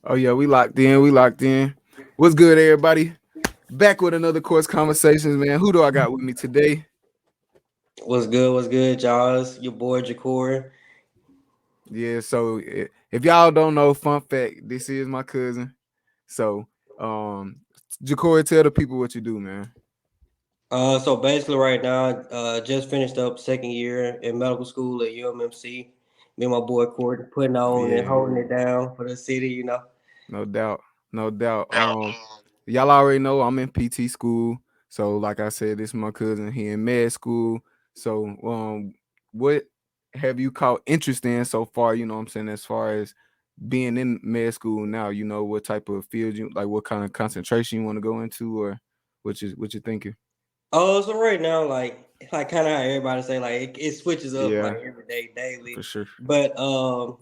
Oh yeah, we locked in. We locked in. What's good, everybody? Back with another course conversations, man. Who do I got with me today? What's good? What's good, y'all? It's your boy Jakor. Yeah. So if y'all don't know, fun fact: this is my cousin. So, um, Jacory, tell the people what you do, man. So basically, right now, just finished up second year in medical school at UMMC. Me and my boy Court putting on and Yeah, holding it down for the city. no doubt, no doubt. Y'all already know I'm in PT school. So, like I said, this is my cousin. He in med school. So, what have you caught interest in so far? You know what I'm saying, as far as being in med school now, you know what type of field you like, what kind of concentration you want to go into, or what you thinking? So right now, like kind of how everybody say, like it switches up like Yeah, every day, for daily. sure. But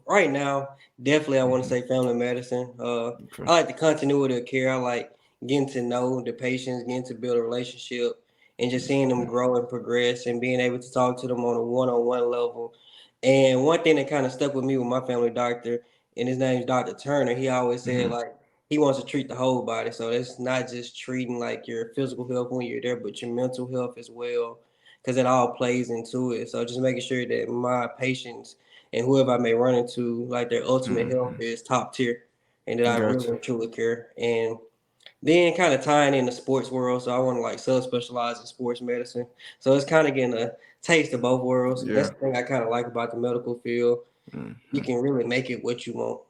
right now, definitely I want to Hmm. say family medicine. Okay. I like the continuity of care. I like getting to know the patients, getting to build a relationship, and just seeing them Mhm. grow and progress, and being able to talk to them on a one-on-one level. And one thing that kind of stuck with me with my family doctor, and his name is Dr. Turner. He always said Mhm. like he wants to treat the whole body. So it's not just treating like your physical health when you're there, but your mental health as well, because it all plays into it. So just making sure that my patients and whoever I may run into, like their ultimate health Mhm. is top tier, and that I really Gotcha. and truly care. And then kind of tying in the sports world, so I want to like subspecialize in sports medicine. So it's kind of getting a taste of both worlds. And that's Yeah. the thing I kind of like about the medical field. You Mhm. can really make it what you want.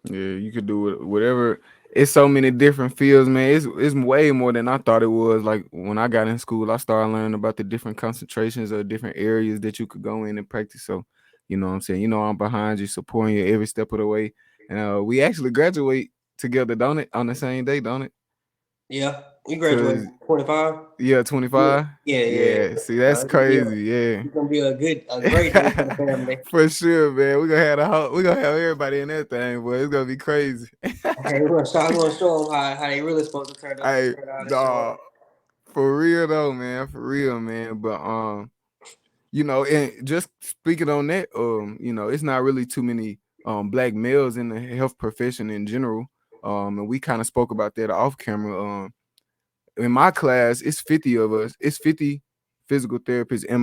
Yeah, you could do it whatever. It's so many different fields, man. It's way more than I thought it was. Like when I got in school, I started learning about the different concentrations of different areas that you could go in and practice. So, you know what I'm saying? You know I'm behind you, supporting you every step of the way. And we actually graduate together, don't it? On the same day, don't it? Yeah, you graduate Cause 25. yeah, Yeah, 25. yeah, yeah. Yeah, see, So that's it's gonna be a crazy. Yeah. it's gonna be a great day for the family. For sure, man. We gonna have everybody in that thing, boy. It's gonna be crazy. Okay, we're gonna show them how they really supposed to Hey, turn out and show dog, up. for real though, man. For real, man. But and just speaking on that, it's not really too many black males in the health profession in general. And we kind of spoke about that off camera. In my class, it's 50 of us. It's 50 physical therapists in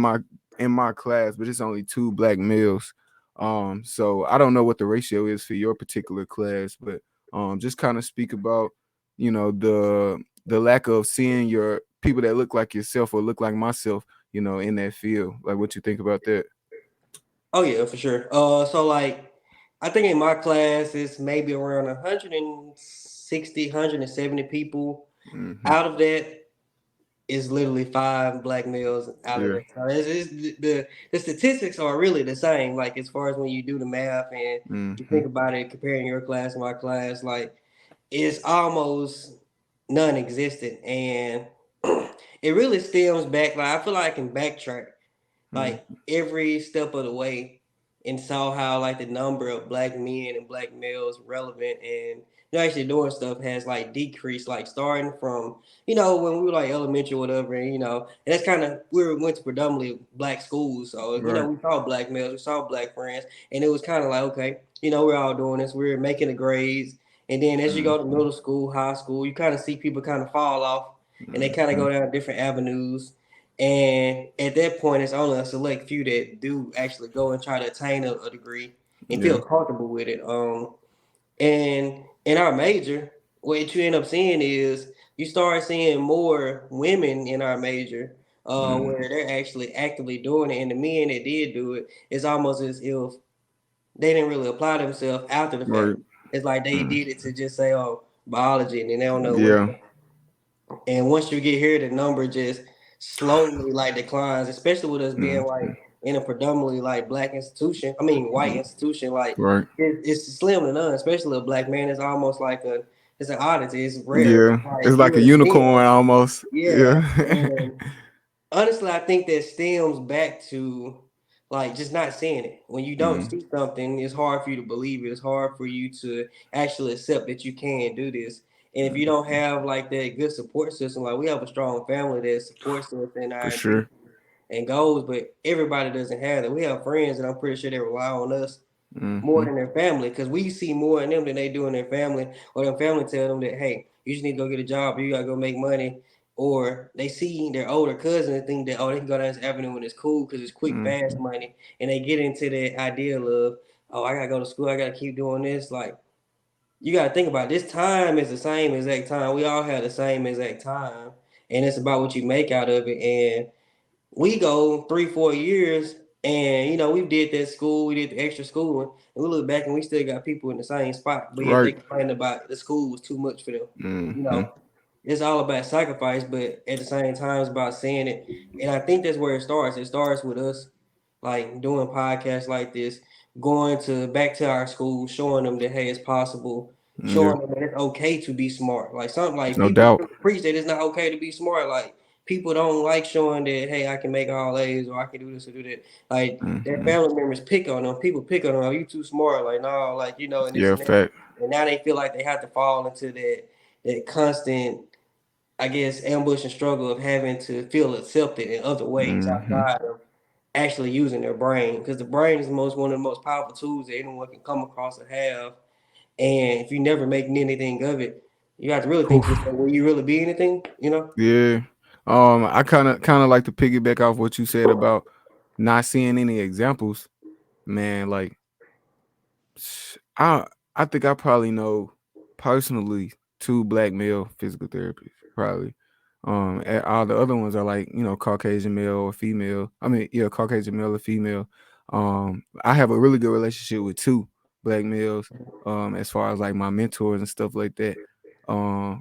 my class, but it's only two black males. So I don't know what the ratio is for your particular class, but just kind of speak about, the lack of seeing your people that look like yourself or look like myself, in that field. Like what you think about that? Oh yeah, for sure. So like, I think in my class it's maybe around 160, 170 people. Hmm. Out of that is literally five black males out of Yeah. that. So the statistics are really the same. Like as far as when you do the math and you Hmm. think about it, comparing your class and my class, like it's almost non-existent, and it really stems back. Like I feel like I can backtrack like Hmm. every step of the way and saw how like the number of black men and black males relevant and actually doing stuff has like decreased, like starting from when we were like elementary or whatever, and that's kind of we went to predominantly black schools, so Right. we saw black males, we saw black friends, and it was kind of like, okay, we're all doing this, we're making the grades, and then as you go to Hmm. middle school, high school, you kind of see people kind of fall off, and they kind of Hmm. go down different avenues, and at that point, it's only a select few that do actually go and try to attain a degree and feel Yeah. comfortable with it. And in our major, what you end up seeing is you start seeing more women in our major, where Hmm. they're actually actively doing it, and the men that did do it, it's almost as if they didn't really apply themselves after the fact. Right. It's like they Mm. did it to just say, "Oh, biology," and then they don't know what. Yeah. And once you get here, the number just slowly like declines, especially with us being like Hmm. in a predominantly like black institution. I mean, white institution. Like Right. it's slim to none, especially a black man. It's almost like it's an oddity. It's rare. Yeah. Like It's you like a really see unicorn it. almost. Yeah. Yeah. And honestly, I think that stems back to like just not seeing it. When you don't Mm. see something, it's hard for you to believe it. It's hard for you to actually accept that you can do this. And if you don't Mm. have like that good support system, like we have a strong family that supports us in For our sure. ambitions and goals, but everybody doesn't have that. We have friends, and I'm pretty sure they rely on us. more Mm-hmm. than their family, because we see more in them than they do in their family, or their family tell them that, hey, you just need to go get a job, or you gotta go make money, or they see their older cousin and think that, oh, they can go down this avenue and it's cool because it's quick, fast Mm-hmm. money, and they get into that ideal of, oh, I gotta go to school, I gotta keep doing this. Like, you gotta think about it. This time is the same exact time. We all have the same exact time, and it's about what you make out of it. And we go 3 4 years, and we did that school, we did the extra school, and we look back and we still got people in the same spot, but yet they Right. complain about the school was too much for them. you Mm-hmm. know it's all about sacrifice, but at the same time it's about seeing it. And I think that's where it starts with us, like doing podcasts like this, going to back to our school, showing them that, hey, it's possible, Yeah. showing them that it's okay to be smart. Like, something like, No people doubt. preach that it's not okay to be smart. Like, people don't like showing that, hey, I can make all A's, or I can do this or do that. Like, their Mm-hmm. family members pick on them. People pick on them. Oh, you too smart. Like, no, like, and this Yeah. and that. Fact. And now they feel like they have to fall into that constant, I guess, ambush and struggle of having to feel accepted in other ways Mm-hmm. outside of actually using their brain, because the brain is one of the most powerful tools that anyone can come across and have. And if you never making anything of it, you have to really think to yourself, will you really be anything? Yeah. I kind of like to piggyback off what you said about not seeing any examples, man. Like, I I think I probably know personally two black male physical therapists, probably. All the other ones are like, Caucasian male or female. I mean, yeah, Caucasian male or female. I have a really good relationship with two black males. As far as like my mentors and stuff like that.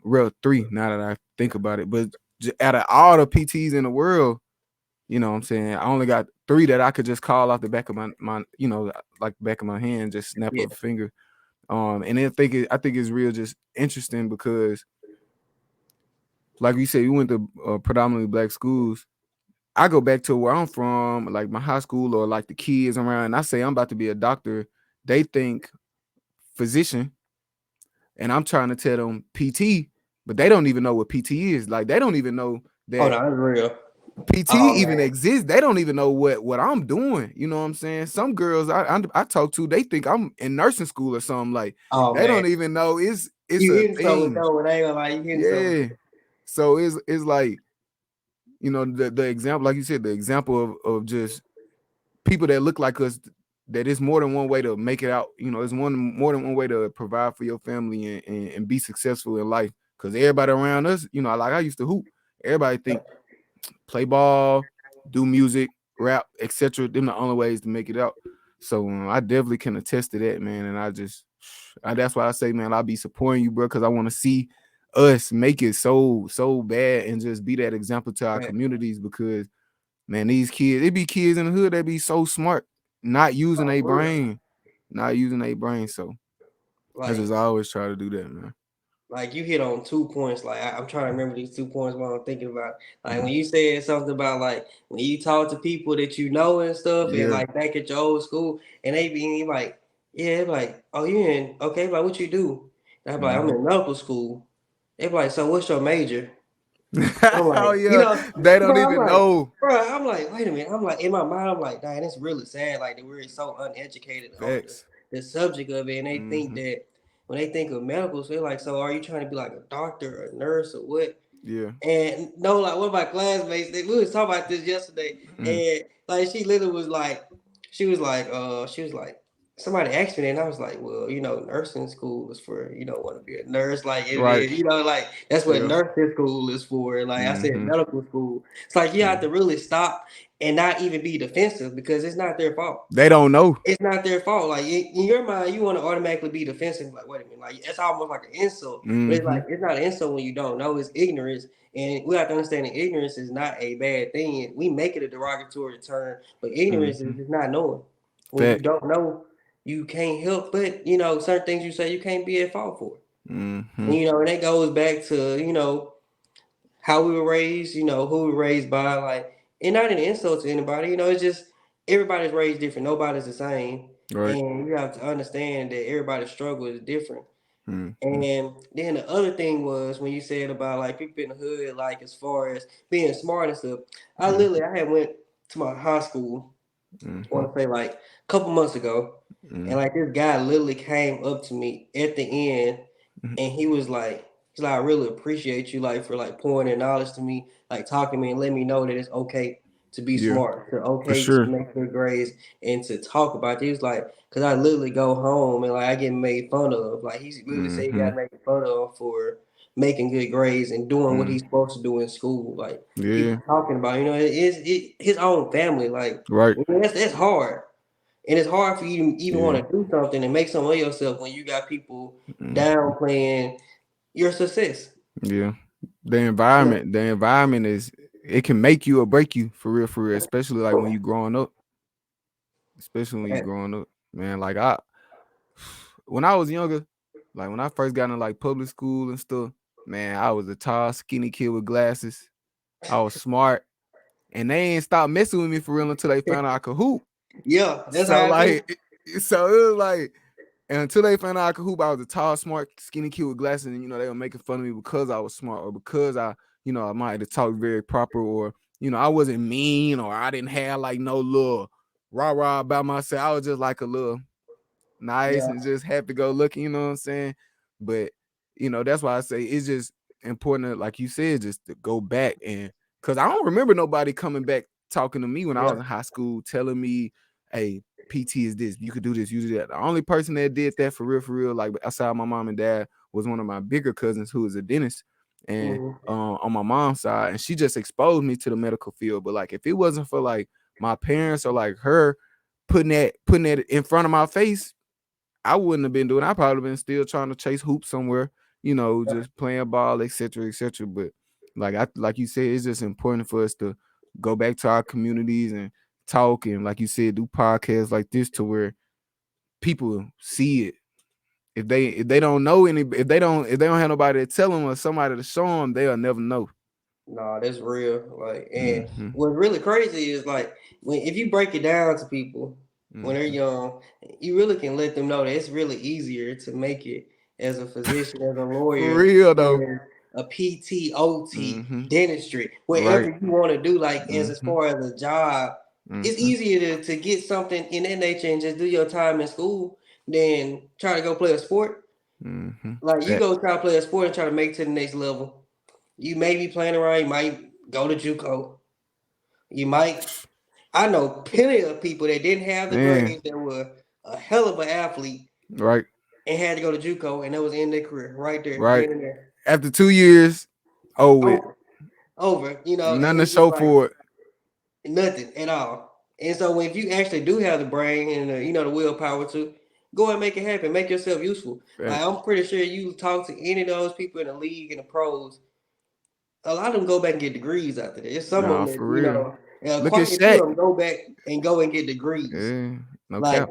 Real three now that I think about it. But out of all the PTs in the world, you know what I'm saying, I only got three that I could just call off the back of my like back of my hand, just snap Yeah. of a finger. And I think it's real just interesting because, like you said, you went to predominantly black schools. I go back to where I'm from, like my high school or like the kids around. And I say I'm about to be a doctor. They think physician, and I'm trying to tell them PT, but they don't even know what PT is. Like they don't even know Oh, that no, that's real. PT Oh, even man. exists. They don't even know what I'm doing. You know what I'm saying? Some girls I talk to, they think I'm in nursing school or something. Like Oh, they man. don't even know it's You a hitting something thing. though, and I ain't gonna lie, you hitting something. Yeah. So it's like, the example, like you said, the example of just people that look like us, that it's more than one way to make it out. It's more than one way to provide for your family and be successful in life. Cause everybody around us, like I used to hoop. Everybody think play ball, do music, rap, etc. Them the only ways to make it out. So I definitely can attest to that, man. And that's why I say, man, I'll be supporting you, bro, because I want to see us make it so bad and just be that example to our Man, communities. Because, man, these kids, it be kids in the hood that be so smart, not using oh, a for real. brain, not using a brain. So I just Like, always try to do that, man. you hit on 2 points. Like, I'm trying to remember these 2 points while I'm thinking about. Like, Mhm. when you said something about, like, when you talk to people that you know and stuff, and Yeah. like back at your old school, and they be like, yeah, like, oh, you in? Okay, like, what you do? And I'm like, I'm Hmm. in medical school. They be like, so what's your major? I'm Oh like, yeah, they don't bro, I'm even like, know. I'm like, wait a minute. I'm like, in my mind, I'm like, dang, it's really sad. Like, that we're so uneducated on Facts. the subject of it. And they think Hmm. that when they think of medical, so they're like, so are you trying to be like a doctor or a nurse or what? Yeah. And no, like, one of my classmates, we was talking about this yesterday, Mm. and like, she literally was like, she was like, somebody asked me that, and I was like, well, nursing school is for, want to be a nurse, like, and Right. then, like, that's what Yeah. nursing school is for. Like I said, Hmm. medical school. It's like you have to Hmm. really stop and not even be defensive, because it's not their fault. They don't know. It's not their fault. Like, in your mind, you want to automatically be defensive. Like, wait a minute, like, it's almost like an insult. But it's Hmm. like, it's not an insult when you don't know. It's ignorance, and we have to understand that ignorance is not a bad thing. We make it a derogatory term, but ignorance is Hmm. just not knowing. When you Fact. don't know, you can't help but certain things you say you can't be at fault for. Hmm. And that goes back to how we were raised, who we were raised by, like, and not an insult to anybody, it's just everybody's raised different, nobody's the same, Right. and you have to understand that everybody's struggle is different. Hmm. And then the other thing was when you said about like people in the hood, like as far as being smart and stuff, I Hmm. literally I had went to my high school, I Mm-hmm. want to say like a couple months ago, and Mm-hmm. like this guy literally came up to me at the end, and he was like, he's like, I really appreciate you like for like pouring in knowledge to me, like talking to me and letting me know that it's okay to be Yeah, smart, to for okay to sure. make good grades and to talk about it. He was like, cause I literally go home and like I get made fun of. Like he literally said he Mm-hmm. got made fun of for making good grades and doing what Mm. he's supposed to do in school. Like people Yeah, talking about, his own family. Like right. that's hard. And it's hard for you to even Yeah. want to do something and make something of yourself when you got people Mm-hmm. downplaying your success. Yeah. The Yeah, environment, the environment is it can make you or break you for real, especially like when you growing up, especially when you growing up, man. Like when I was younger, like when I first got in like public school and stuff, man, I was a tall, skinny kid with glasses. I was smart, and they ain't stopped messing with me for real until they found out I could hoop. yeah, that's So how I be. like, so it was like, and until they found out I could hoop, I was a tall, smart, skinny kid with glasses, and they were making fun of me because I was smart or because I might have talked very proper, or I wasn't mean, or I didn't have like no little rah rah about myself. I was just like a little nice Yeah, and just happy go lucky, you know what I'm saying? But that's why I say it's just important to, like you said, just to go back, and because I don't remember nobody coming back talking to me when I was yeah, in high school, telling me, hey, PT is this, you could do this, you do that. The only person that did that for real, like outside my mom and dad, was one of my bigger cousins who is a dentist, and hmm, on my mom's side, and she just exposed me to the medical field. But like if it wasn't for like my parents or like her putting that in front of my face, I wouldn't have been doing. I probably been still trying to chase hoops somewhere, yeah. just playing ball, etc., etc. But like you said, it's just important for us to go back to our communities and talk, and like you said, do podcasts like this to where people see it. If they don't know any, if they don't have nobody to tell them or somebody to show them, they'll never know. Nah, that's real. Like, and Mm-hmm. what's really crazy is like when if you break it down to people when they're Mm-hmm. young, you really can let them know that it's really easier to make it as a physician, as a For lawyer, real though. as a PT, OT, Mm-hmm. dentistry, Right. whatever you want to do. Like as Mm-hmm. far as a job, it's Mm-hmm. easier to get something in that nature and just do your time in school than try to go play a sport. Mm-hmm. Like you That go try to play a sport and try to make it to the next level. You may be playing around. You might go to JUCO. You might. I know plenty of people that didn't have the man. grades that were a hell of an athlete Right. and had to go to JUCO, and that was in their career right there, Right. then and there. After 2 years, with Over, over. And nothing to it's just show like for it. nothing at all. And so if you actually do have the brain and the willpower to go and make it happen, make yourself useful. Like Facts. I'm pretty sure you talk to any of those people in the league and the pros, a lot of them go back and get degrees after that. It's some of Nah, them that, for real. Look at quite a few Shaq. of them go back and go and get degrees. Yeah, no Like, cap.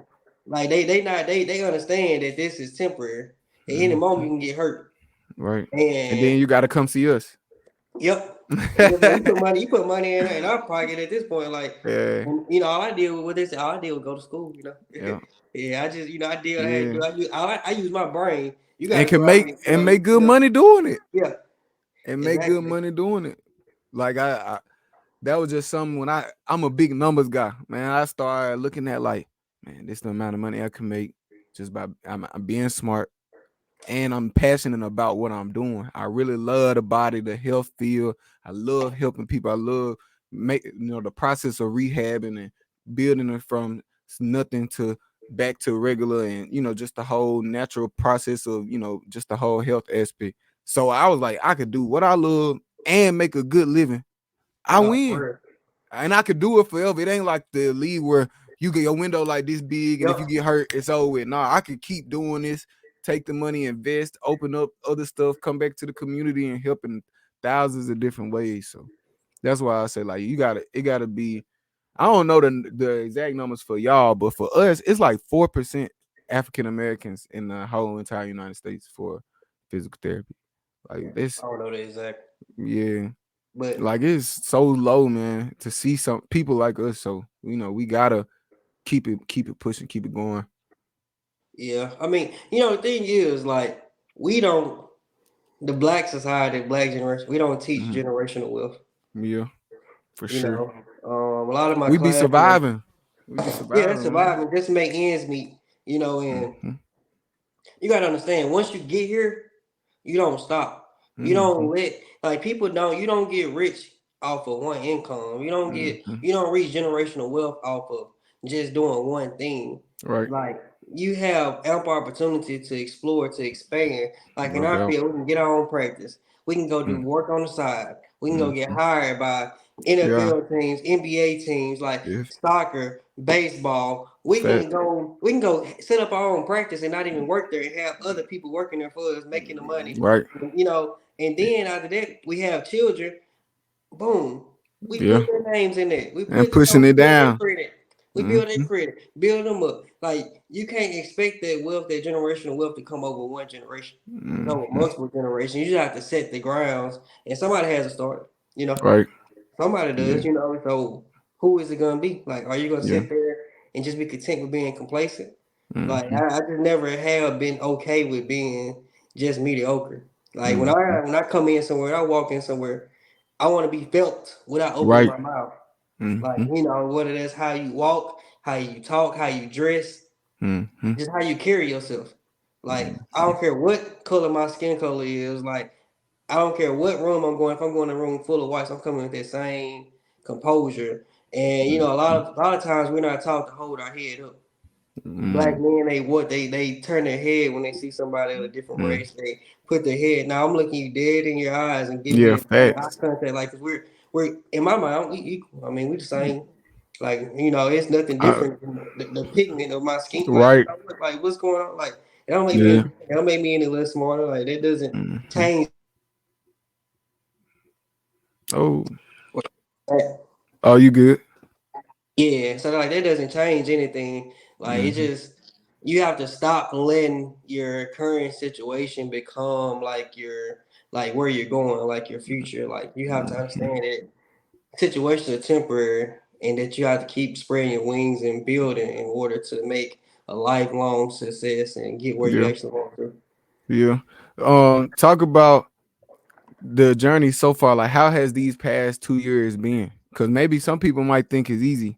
they understand that this is temporary. At any moment Mhm. you can get hurt. Right. And And then you gotta come see us. yep. And it's like you put money in our pocket at this point. Like, Yeah, and all I did was what they said, all I did was go to school. yeah, Yeah, I just I did what I had to yeah. do. I use my brain. You And gotta can go out make and and make good yeah, money doing it. yeah, And make good exactly. money doing it. Like I that was just something when I'm a big numbers guy, man. I started looking at like, man, this the amount of money I can make just by I'm being smart, and I'm passionate about what I'm doing. I really love the body, the health field. I love helping people. I love the process of rehabbing and building it from nothing to back to regular, and just the whole natural process of just the whole health aspect. So I was like, I could do what I love and make a good living. I No, win, for real. and I could do it forever. It ain't like the league where you get your window like this big, and if you Yep. get hurt, it's over with. Nah, I could keep doing this, take the money, invest, open up other stuff, come back to the community, and help in thousands of different ways. So that's why I say like it gotta be. I don't know the exact numbers for y'all, but for us, it's like 4% African Americans in the whole entire United States for physical therapy. Like this, I don't know the exact, yeah. but Like it's so low, man, to see some people like us. So we gotta keep it pushing, keep it going. yeah, I mean, the thing is, like, we don't, the black society, black generation, we don't teach Mhm. generational wealth. Yeah, for You sure. know, a lot of my We be classes, surviving. We just Yeah, that's surviving, man. surviving. Just make ends meet. And Mm-hmm. you gotta understand, once you get here, you don't stop. You Mm-hmm. don't let like people don't. You don't get rich off of one income. Mm-hmm. You don't reach generational wealth off of just doing one thing. Right. Like you have ample opportunity to explore, to expand. Like in No our doubt. field, we can get our own practice. We can go do work on the side. We can go get Mm-hmm. hired by Yeah. NFL teams, NBA teams, like Yes. soccer, baseball. Fact. We can go set up our own practice and not even work there and have other people working there for us, making the money. Right. And then after that, we have children. Boom. We Yeah. put their names in there. And pushing We it build their down. credit. We build their Mm-hmm. credit. Build them up. Like you can't expect that wealth, that generational wealth, to come over one generation. It come over Mm-hmm. multiple generations. You just have to set the grounds, and somebody has to start. You know, Right. somebody Yeah. does. So who is it gonna be? Like, are you gonna Yeah. sit there and just be content with being complacent? Like, Mm-hmm. I just never have been okay with being just mediocre. Like Mm-hmm. when I come in somewhere, I walk in somewhere, I want to be felt without opening Right. my mouth. Like, Mm-hmm. whether that's how you walk, how you talk, how you dress, Mm-hmm. just how you carry yourself. Like, I Mm-hmm. don't care what color my skin color is. Like, I don't care what room I'm going. If I'm going to a room full of whites, I'm coming with that same composure. And a lot of times we're not taught to hold our head up. Black Mm-hmm. men, they turn their head when they see somebody of a different race. They put their head. Now I'm looking you dead in your eyes and giving Yeah. you that same eye Facts. contact. Like, 'cause we're in my mind, we equal. I mean, we the same. Like, it's nothing Uh, different than the pigment of my skin. Like, right. like what's going on? Like, it don't make me Yeah. it don't make me any less smarter. Like, that doesn't Mm-hmm. change. Oh. Oh, you good? Yeah, so like that doesn't change anything. Like it Mm-hmm. just you have to stop letting your current situation become like where you're going, like your future. Like you have to Mm-hmm. understand that situations are temporary and that you have to keep spreading your wings and building in order to make a lifelong success and get where you Yeah. actually want to. Yeah. Talk about the journey so far. Like, how has these past 2 years been? Because maybe some people might think it's easy,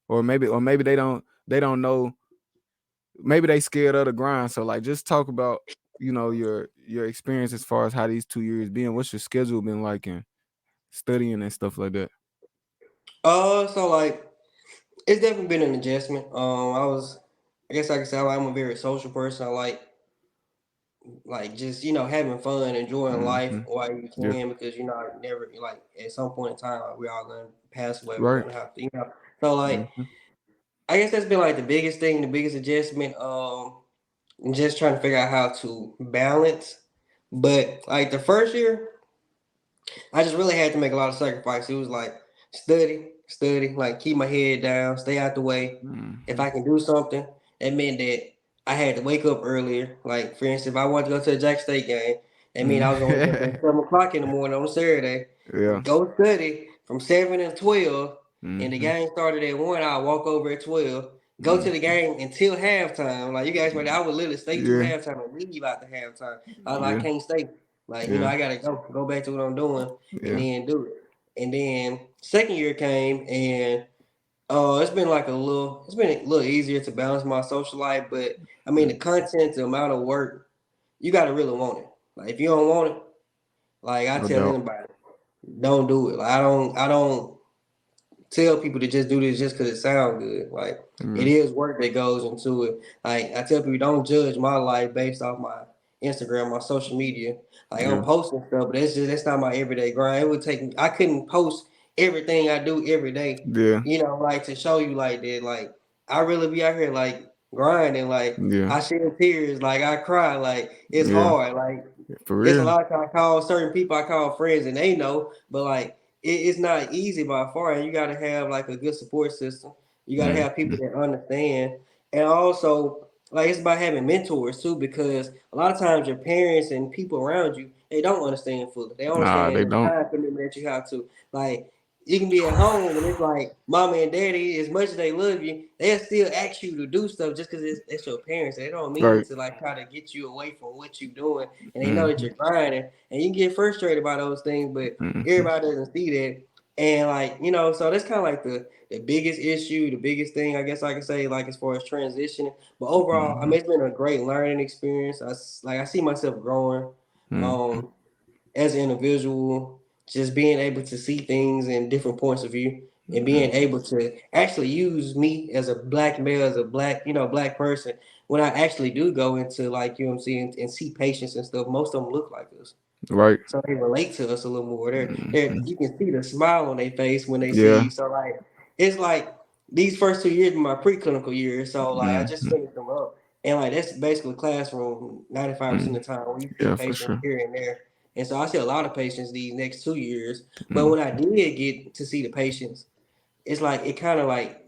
or maybe they don't know. Maybe they scared of the grind. So, like, just talk about your experience as far as how these 2 years been. What's your schedule been like and studying and stuff like that? So like it's definitely been an adjustment. I guess I can say I'm a very social person. I like just having fun, enjoying life Mm-hmm. while you Yeah. can, because I never like at some point in time, like, we're all gonna pass away. We're Right. gonna have to, So like Mm-hmm. I guess that's been like the biggest thing, the biggest adjustment. Just trying to figure out how to balance. But like the first year, I just really had to make a lot of sacrifices. It was like study, like keep my head down, stay out the way. If Mm-hmm. I can do something, that meant that I had to wake up earlier. Like for instance, if I wanted to go to a Jack State game, that means I was gonna wake up Mm-hmm. at 7 o'clock in the morning on Saturday, Yeah. go study from 7 to 12, and the Mm-hmm. game started at 1. I'll walk over at 12, go to the Mm-hmm. game until halftime. Like you guys, I would literally stay to Yeah. halftime and leave out the halftime. I Yeah. can't stay. Like, Yeah. I gotta go back to what I'm doing and Yeah. then do it. And then second year came, and it's been a little easier to balance my social life, but I mean the Mm. content, the amount of work, you gotta really want it. Like if you don't want it, like I No tell doubt. anybody, don't do it. Like I don't tell people to just do this just because it sounds good. Like it Mm. is work that goes into it. Like I tell people, don't judge my life based off my Instagram, my social media. Like I'm Yeah. posting stuff, but that's not my everyday grind. It would take me. I couldn't post everything I do every day. Yeah. Like to show you like that. Like I really be out here like grinding. Like Yeah. I shed tears. Like I cry. Like it's Yeah. hard. Like For it's a real. lot of times I call certain people, I call friends, and they know, but like it's not easy by far. And you got to have like a good support system. You got to have people Mm-hmm. that understand, and also like it's about having mentors too, because a lot of times your parents and people around you, they don't understand fully. They don't Nah, understand they the don't. time commitment that you have to like. You can be at home and it's like mama and daddy, as much as they love you, they'll still ask you to do stuff just because it's your parents. They don't mean Right. to like try to get you away from what you're doing, and they know that Mm-hmm. you're grinding, and you get frustrated by those things, but Mm-hmm. everybody doesn't see that. And like, so that's kind of like the biggest issue, the biggest thing I guess I can say, like as far as transitioning. But overall, I Mm-hmm. mean, it's been a great learning experience. I see myself growing, Mm-hmm. um, as an individual, just being able to see things in different points of view and being able to actually use me as a black male, as a black, black person. When I actually do go into like, what I'm saying, and see patients and stuff, most of them look like us, Right. so they relate to us a little more. Mm-hmm. You can see the smile on their face when they see Yeah. you. So like, it's like these first 2 years were my preclinical years. So like, I just Mm-hmm. finished them up, and like that's basically classroom 95% Mm-hmm. of the time where you see Yeah, for patients sure. here and there. And so I see a lot of patients these next 2 years. But Mm-hmm. when I did get to see the patients, it's like it kind of like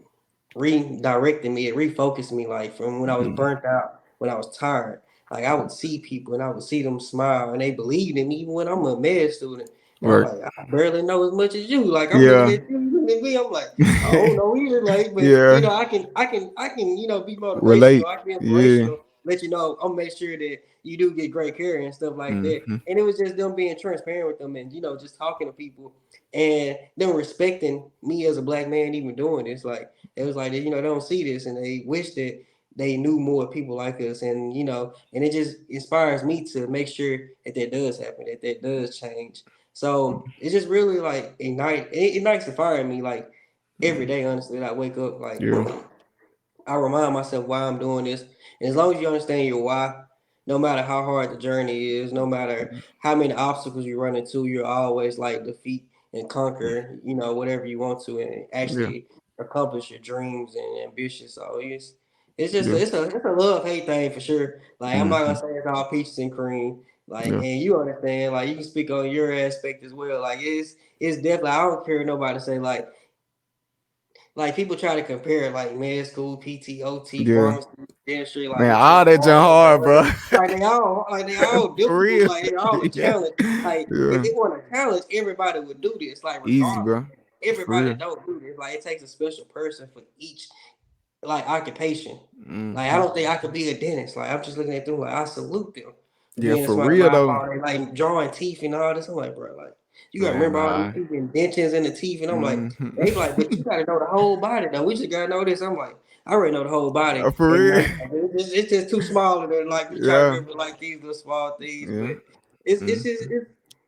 redirected me, it refocused me, like from when I was Mm-hmm. burnt out, when I was tired. Like I would see people and I would see them smile and they believed in me even when I'm a med student. And I'm Right. like, I barely know as much as you. Like I'm looking Yeah. at you, you looking at me. I'm like, I don't know either. Like, but Yeah. I can, be motivational. Relate. I can be Yeah. inspirational. Let you know, I'll make sure that you do get great care and stuff like that. Mm-hmm. And it was just them being transparent with them and just talking to people and them respecting me as a black man even doing this. Like it was like they don't see this and they wish that they knew more people like us, and and it just inspires me to make sure that that does happen, that that does change. So it's just really like it ignites the fire in me like every day. Honestly, I wake up like Yeah. I remind myself why I'm doing this. And as long as you understand your why, no matter how hard the journey is, no matter how many obstacles you run into, you're always like defeat and conquer, whatever you want to and Yeah. actually accomplish your dreams and ambitions. So it's just Yeah. it's a love hate thing for sure. Like I'm not Mm-hmm. gonna say it's all peaches and cream. Like Yeah. and you understand, like you can speak on your aspect as well. Like it's definitely I don't care what nobody say like people try to compare like med school, PTOT, Yeah. pharmacy, dentistry, like Man, it's all so that junk hard. hard, bro. Like they all For difficult. real. Like they all a Yeah. challenge. Like if Yeah. they want a challenge, everybody would do this. Like Easy, regardless, bro. For everybody real. don't do this. Like it takes a special person for each like occupation. Like I Mm-hmm. don't think I could be a dentist. Like I'm just looking at them like I salute them for Yeah, being for smart real about though. all they like drawing teeth and all this. I'm like, bro, like you gotta Man, remember all these nah. teeth and dentures in the teeth, and I'm like, they be like, but Mm-hmm. you gotta know the whole body though. We just gotta know this. I'm like, I already know the whole body, For and real. like it's just too small to like be trying to Yeah. remember like these little small things. Yeah. But it's just Mm-hmm.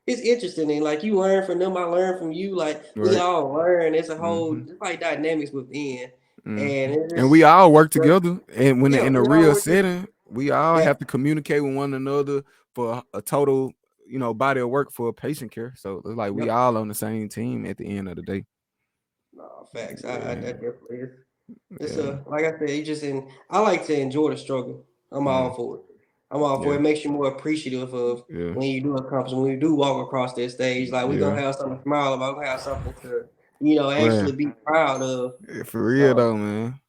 it's interesting and like you learn from them, I learn from you. Like we Right. all learn. It's a whole Mm-hmm. it's like dynamics within, Mm-hmm. and it's And we just all work but together. And when yeah, in a we all real work together. setting, we all Yeah, have to communicate with one another for a total, body of work for patient care. So it's like we yep. all on the same team at the end of the day. No, facts. I Yeah. that definitely is. It's Yeah. like I said, you just in. I like to enjoy the struggle. I'm all Mm, for it. I'm all for yeah. it. It makes you more appreciative of Yeah. when you do accomplish, when you do walk across that stage. Like we're Yeah. gonna have something to smile about. We're gonna have something to, Man. actually be proud of. For real So though, man.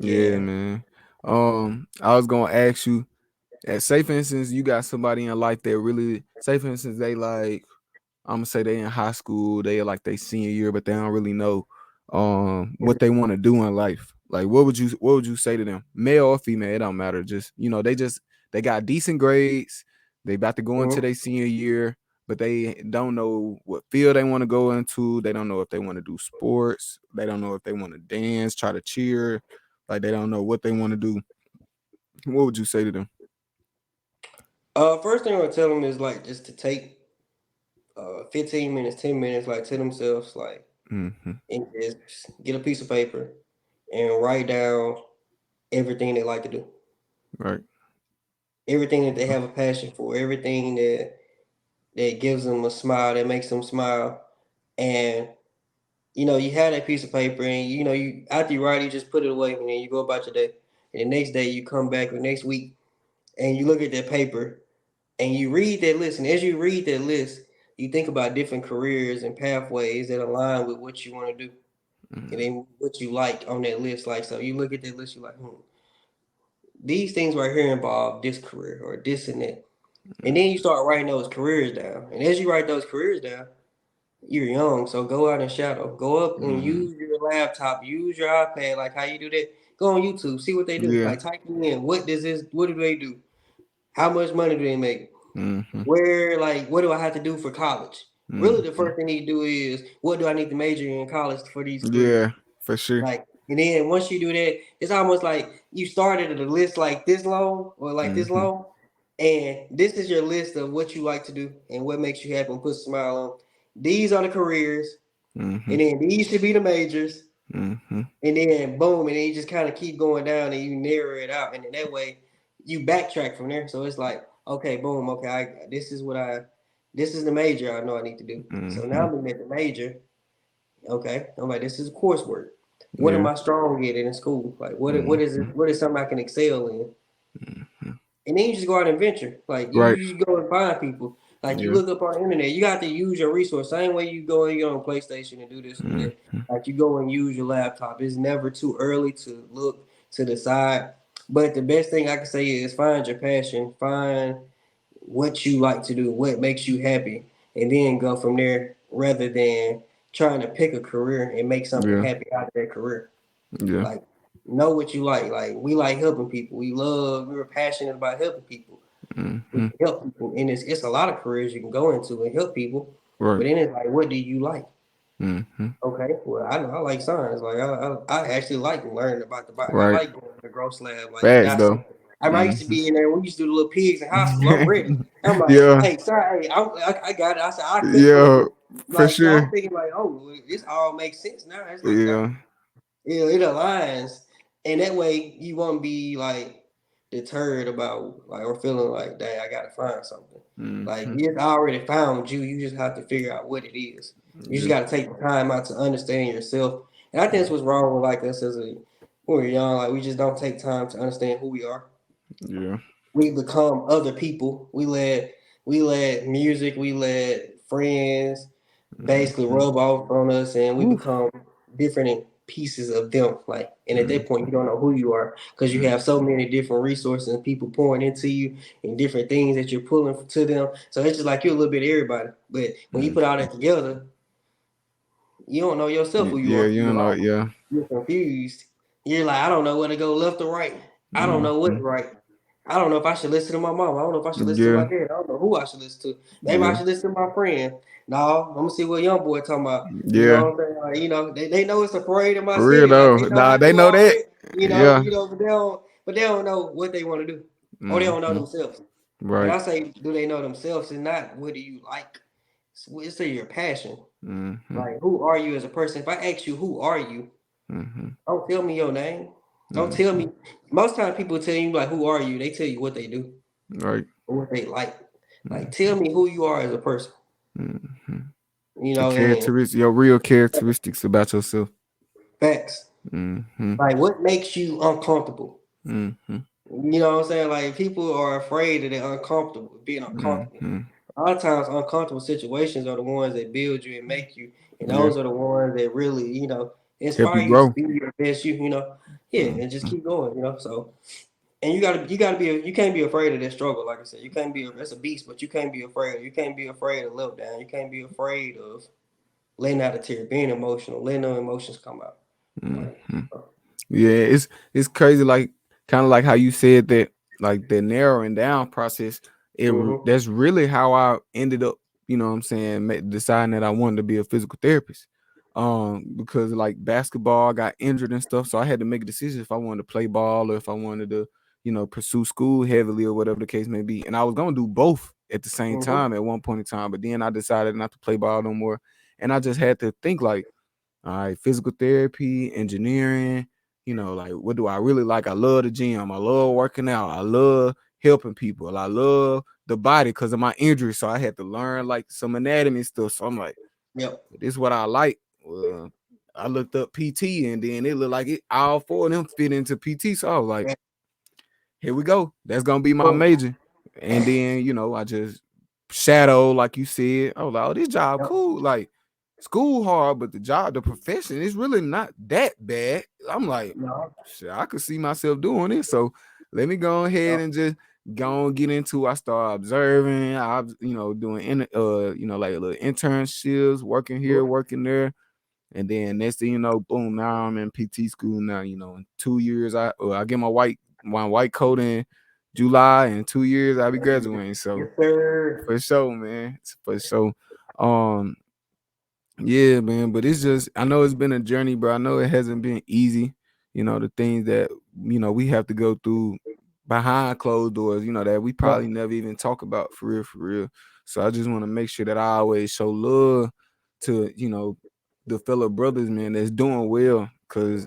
Yeah, yeah. man. I was gonna ask you, say for instance, you got somebody in life that really, say for instance, they like, I'm gonna say they in high school, they like they senior year, but they don't really know what they want to do in life. Like what would you say to them? Male or female, it don't matter. Just they got decent grades, they about to go into Mhm. their senior year, but they don't know what field they want to go into. They don't know if they want to do sports, they don't know if they want to dance, try to cheer, like they don't know what they want to do. What would you say to them? First thing I would tell them is like just to take 15 minutes, 10 minutes, like to themselves, like Mm-hmm. and just get a piece of paper and write down everything they like to do, Right. everything that they have a passion for, everything that gives them a smile, that makes them smile. And you have that piece of paper, and you after you write, you just put it away, and then you go about your day. And the next day, you come back the next week, and you look at that paper, and you read that list. And as you read that list, you think about different careers and pathways that align with what you want to do, and Mm-hmm. then what you like on that list. Like so, you look at that list, you're like, these things right here involve this career or this and that. And then you start writing those careers down. And as you write those careers down, you're young, so go out and shadow. Go up and Mm-hmm. use your laptop, use your iPad, like how you do that. Go on YouTube, see what they do. Yeah. Like type in what do they do? How much money do they make? Mm-hmm. Where like what do I have to do for college? Really, the Mm-hmm. first thing you do is, what do I need to major in college for these careers? Yeah, for sure. Like, and then once you do that, it's almost like you started at a list like this long or like this Mm-hmm. long, and this is your list of what you like to do and what makes you happy and puts a smile on. These are the careers, Mm-hmm. and then these should be the majors, Mm-hmm. and then boom, and then you just kind of keep going down and you narrow it out, and then that way you backtrack from there. So it's like, okay, boom, okay, this is the major I know I need to do. So now Mm-hmm. I'm looking at the major. Okay, I'm like, this is coursework. What am Yeah. I strong at in school? Like, what is it? Mm-hmm. What is something I can excel in? Mm-hmm. And then you just go out and venture. Like Right. you just go and find people. Like you Yeah. look up on the internet. You got to use your resource. Same way you go and you on PlayStation and do this and do that. Mm-hmm. Like you go and use your laptop. It's never too early to look to the side. But the best thing I can say is find your passion. Find what you like to do, what makes you happy, and then go from there rather than trying to pick a career and make something Yeah. happy out of that career. Yeah. Like, know what you like. Like, we like helping people. We're passionate about helping people. We Mm-hmm. can help people. And it's a lot of careers you can go into and help people. Right. But then it's like, what do you like? Mm-hmm. Okay, well, I know I like science. Like I actually like learning about the body. I Right. like going to the gross lab, like Facts though. dissecting. I used to Mm-hmm. be in there. We used to do the little pigs in hospital. I'm ready. I'm like, Yeah. hey, sorry, hey, I got it. I said I cook for Yeah. you. For Like, so I'm sure. thinking like, oh, this all makes sense now. It's like, nah, Yeah. yeah, it aligns, and that way you won't be like deterred about like or feeling like, dang, I gotta find something. Like Mm-hmm. it's already found you. You just have to figure out what it is. You just Yeah. got to take the time out to understand yourself. And I think that's what's wrong with like us as a when we're young. Like we just don't take time to understand who we are. Yeah. We become other people. We let music, we let friends basically Mm-hmm. rub off on us, and we Woo. become different pieces of them. Like, and at that point, Mm-hmm. you don't know who you are because you have Mm-hmm. so many different resources and people pouring into you and different things that you're pulling to them. So it's just like you're a little bit of everybody. But when you put all that together, you don't know yourself who you Yeah. are. You You're know. lost. Yeah. You're confused. You're like, I don't know where to go, left or right. I don't know what's Mm-hmm. right. I don't know if I should listen to my mom. I don't know if I should listen to my Yeah. dad. I don't know who I should listen to. Maybe I Yeah. should listen to my friend. No, I'm gonna see what young boy talking about. You Yeah. know what I'm saying? Like, they know it's a parade in my For real city. Like though. they know Nah, how to they do know all that. that. Yeah. But they don't know what they want to do. Or they don't know Mm-hmm. themselves. When Right. I say do they know themselves, it's not what do you like. It's your passion. Mm-hmm. Like, who are you as a person? If I ask you, who are you? Mm-hmm. Don't tell me your name. Don't tell Mm-hmm. me. Most times people tell you like, who are you? They tell you what they do Right. or what they like. Like, tell Mm-hmm. me who you are as a person. Mm-hmm. You The know, and characteristics, your real characteristics about yourself. facts. Mm-hmm. Like, what makes you uncomfortable? Mm-hmm. You know what I'm saying? Like, people are afraid that they're uncomfortable, being uncomfortable. Mm-hmm. A lot of times, uncomfortable situations are the ones that build you and make you, and Yeah. those are the ones that really, Help inspire you you to grow. be your best you. Yeah, and just Mm-hmm. keep going. So, and you gotta you can't be afraid of that struggle. Like I said, you can't be that's a beast, but you can't be afraid. You can't be afraid of let down. You can't be afraid of letting out a tear, being emotional, letting those emotions come out. Like, Mm-hmm. Yeah, it's crazy. Like kind of like how you said that, like the narrowing down process. mm-hmm, That's really how I ended up. You know what I'm saying? Deciding that I wanted to be a physical therapist. Because like basketball, I got injured and stuff, so I had to make a decision if I wanted to play ball or if I wanted to, pursue school heavily or whatever the case may be. And I was gonna do both at the same mm-hmm, time at one point in time, but then I decided not to play ball no more, and I just had to think like, all right, physical therapy, engineering, like what do I really like? I love the gym. I love working out. I love helping people. I love the body because of my injury. So I had to learn like some anatomy stuff. So I'm like, yep, this is what I like. I looked up PT and then it looked like it all four of them fit into PT. So I was like, yeah, here we go. That's gonna be my boom, major. And then, I just shadow, like you said. I was like, oh, this job yep, cool. Like school hard, but the job, the profession is really not that bad. I'm like, no, shit, I could see myself doing it. So let me go ahead yep, and just go and get into. I start observing. I, doing like little internships, working here, mm-hmm, working there. And then next thing you know, boom, now I'm in PT school now, in 2 years I get my white coat in July, in 2 years I'll be graduating. yes, So sir. for sure, man. For sure. Um, yeah, man, but it's just I know it's been a journey, bro. I know it hasn't been easy. The things that we have to go through behind closed doors, that we Yep. probably never even talk about for real, for real. So I just want to make sure that I always show love to, the fellow brothers, man, that's doing well. Cause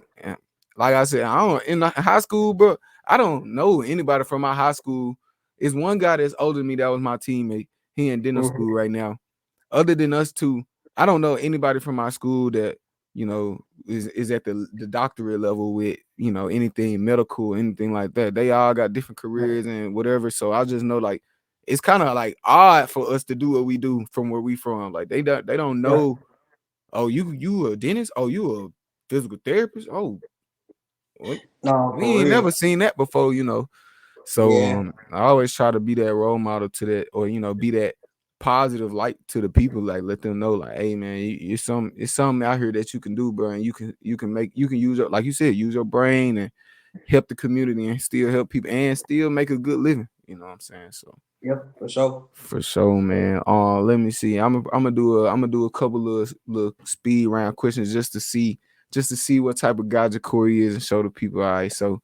like I said, I don't in high school, bro, I don't know anybody from my high school. It's one guy that's older than me that was my teammate. He in dental Mhm. school right now. Other than us two, I don't know anybody from my school that is at the doctorate level with anything medical, anything like that. They all got different careers and whatever. So I just know like it's kind of like odd for us to do what we do from where we from. Like they don't Yeah. know. Oh, you a dentist? Oh, you a physical therapist? Oh, what? No, We for ain't real. never seen that before. So Yeah. I always try to be that role model to that, or be that positive light to the people. Like let them know, like, hey man, it's something out here that you can do, bro, and you can use your, like you said, use your brain and help the community and still help people and still make a good living. You know what I'm saying? So Yep. For sure. for sure, man. Let me see. I'm gonna do a couple of little speed round questions just to see what type of guy Corey is and show the people. All right, so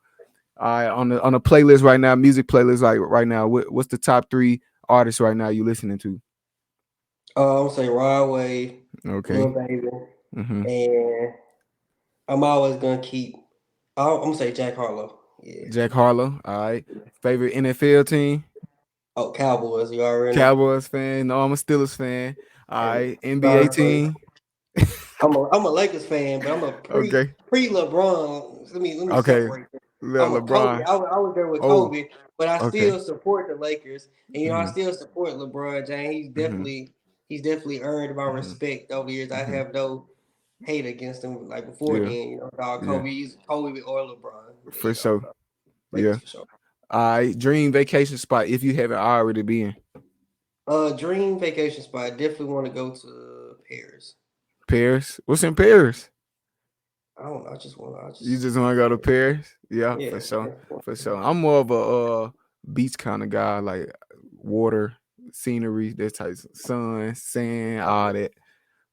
all right, on the playlist right now, music playlist like right now. What's the top three artists right now you listening to? I'm gonna say Rod Wave, Lil Okay. Baby, Mm-hmm. and I'm always gonna keep. I'm gonna say Jack Harlow. Yeah. Jack Harlow. All right. Favorite NFL team? Oh, Cowboys. You already know. Cowboys fan. No, I'm a Steelers fan. All Hey, right. NBA sorry for team. I'm a Lakers fan, but I'm a Okay. pre LeBron. Let me Okay. separate that. I'm a Kobe. LeBron. I was there with Oh. Kobe, but I Okay. still support the Lakers, and I Mm-hmm. still support LeBron James. Mm-hmm. He's definitely earned my Mm-hmm. respect over the years. I Mm-hmm. have no hate against him. Like before Yeah. then, dog Yeah. Kobe or LeBron. For sure. So Yeah. Lakers for sure. All right. Dream vacation spot if you haven't already been. Dream vacation spot. Definitely want to go to Paris. Paris. What's in Paris? I don't know. I just want. I You just just want to go to Paris? Yeah, yeah. for sure, for sure. I'm more of a beach kind of guy, like water, scenery, that type, of sun, sand, all that.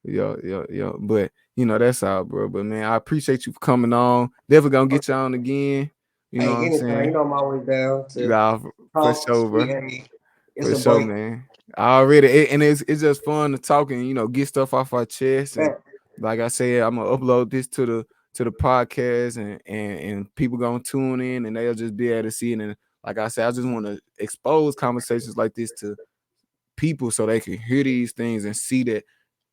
Yeah, yeah, yeah. But that's all, bro. But man, I appreciate you for coming on. Definitely gonna get you on again. You know what Hey, I'm anytime. saying? I'm always down to Yeah, for talk, sure, bro. speak. Hey, it's For a sure, break. man. I already and it's just fun to talk and get stuff off our chest. And Back. like I said, I'm gonna upload this to the podcast and people gonna tune in and they'll just be able to see it. And like I said, I just want to expose conversations like this to people so they can hear these things and see that,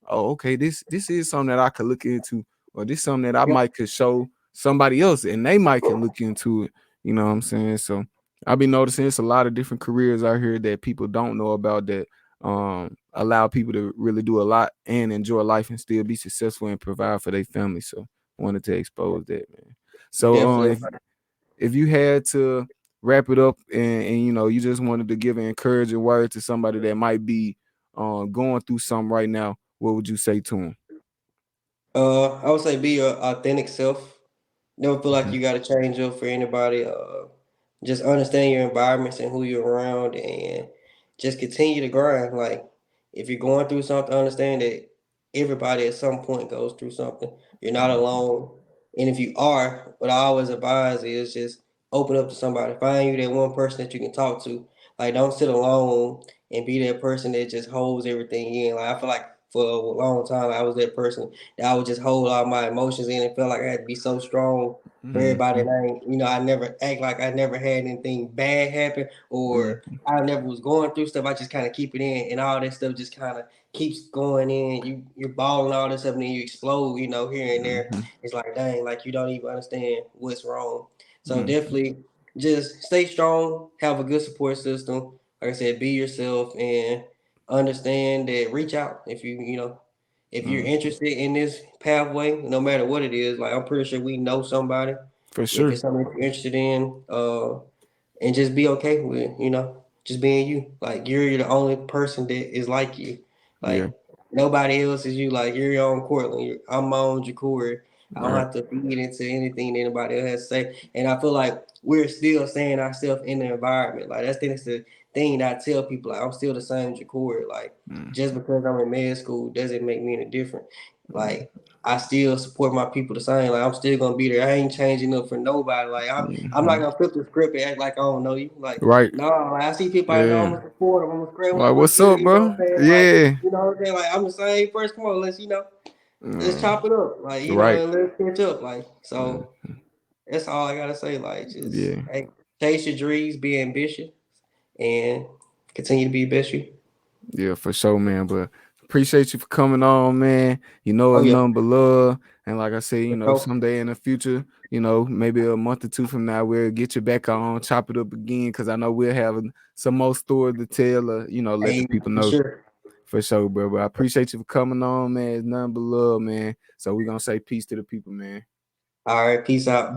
oh, okay, this is something that I could look into, or this something that I Yep, might could show somebody else and they might can look into it. You know what I'm saying? So I've been noticing it's a lot of different careers out here that people don't know about that allow people to really do a lot and enjoy life and still be successful and provide for their family. So I wanted to expose that, man. So definitely. if you had to wrap it up and you just wanted to give an encouraging word to somebody that might be going through something right now, what would you say to them? I would say be your authentic self. Never feel like Mhm, you got to change up for anybody. Just understand your environments and who you're around, and just continue to grind. Like if you're going through something, understand that everybody at some point goes through something. You're not mhm, alone, and if you are, what I always advise is just open up to somebody. Find you that one person that you can talk to. Like don't sit alone and be that person that just holds everything in. Like I feel like for a long time I was that person that I would just hold all my emotions in and felt like I had to be so strong for everybody. mhm, And I never act like I never had anything bad happen or mhm, I never was going through stuff. I just kind of keep it in, and all that stuff just kind of keeps going in. You're balling all this stuff, and then you explode. Here and there. mhm, It's like dang, like you don't even understand what's wrong. So mhm, definitely just stay strong. Have a good support system. Like I said, be yourself and understand that. Reach out if if you're mhm. interested in this pathway, no matter what it is. Like I'm pretty sure we know somebody For if sure. it's something you're interested in. And just be okay with just being you. Like you're the only person that is like you. Yeah. Like nobody else is you. Like you're your own Cortland. I'm my own Jacory. I don't Right. have to feed into anything that anybody else has to say. And I feel like we're still saying ourselves in the environment. Like that's the thing that I tell people. Like I'm still the same Jacory. Like Mm, just because I'm in med school doesn't make me any different. Like I still support my people the same. Like I'm still gonna be there. I ain't changing up for nobody. Like I'm not mm-hmm. gonna flip the script and act like I don't know you. Like Right. no, like, I see people I know. I'm Yeah. gonna support them. I'm gonna scream. Like, What's what's good? up, You know what bro? I'm saying? Like Yeah. you know what I'm saying? Like I'm the same person. Come on, let's Mm, chop it up. Like right. and let's catch up. Like Mm, so. That's all I gotta say. Like just yeah. hey, chase your dreams, be ambitious, and continue to be best you. Yeah, for sure, man. But appreciate you for coming on, man. You know, Oh a yeah, number love. And like I said, for sure. someday in the future, maybe a month or two from now, we'll get you back on, chop it up again, because I know we'll have some more story to tell, or, let the Hey, people for know. sure. For sure, bro. But I appreciate you for coming on, man. It's nothing but love, man. So we're gonna say peace to the people, man. All right, peace out.